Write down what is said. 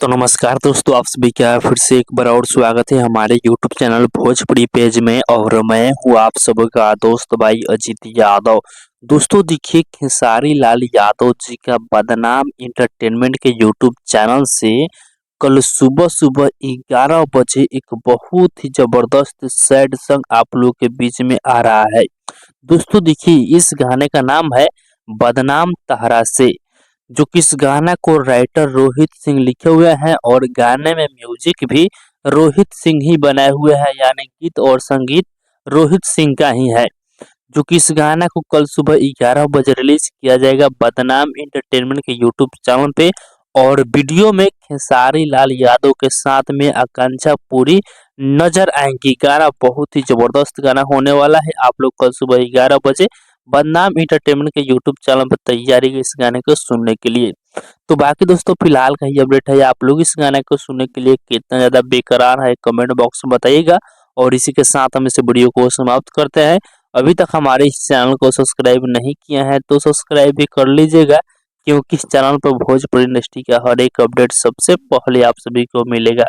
तो नमस्कार दोस्तों, आप सभी का फिर से एक बार और स्वागत है हमारे यूट्यूब चैनल भोजपुरी पेज में। और मैं हूँ आप सबका दोस्त भाई अजीत यादव। दोस्तों देखिए, खेसारी लाल यादव जी का बदनाम इंटरटेनमेंट के यूट्यूब चैनल से कल सुबह सुबह 11 बजे एक बहुत ही जबरदस्त सैड सॉन्ग आप लोग के बीच में आ रहा है। दोस्तों देखिए, इस गाने का नाम है बदनाम तहरा से, जो कि इस गाना को राइटर रोहित सिंह लिखे हुए हैं और गाने में म्यूजिक भी रोहित सिंह ही बनाए हुए हैं, यानी गीत और संगीत रोहित सिंह का ही है। जो कि इस गाना को कल सुबह 11 बजे रिलीज किया जाएगा बदनाम इंटरटेनमेंट के यूट्यूब चैनल पे। और वीडियो में खेसारी लाल यादव के साथ में आकांक्षा पूरी नजर आएंगी। गाना बहुत ही जबरदस्त गाना होने वाला है। आप लोग कल सुबह 11 बजे बदनाम इंटरटेनमेंट के यूट्यूब चैनल पर तैयारी है इस गाने को सुनने के लिए। तो बाकी दोस्तों फिलहाल का ये अपडेट है। आप लोग इस गाने को सुनने के लिए कितना ज्यादा बेकरार है कमेंट बॉक्स में बताइएगा। और इसी के साथ हम इस वीडियो को समाप्त करते हैं। अभी तक हमारे इस चैनल को सब्सक्राइब नहीं किया है तो सब्सक्राइब भी कर लीजिएगा, क्योंकि इस चैनल पर भोजपुरी इंडस्ट्री का हर एक अपडेट सबसे पहले आप सभी को मिलेगा।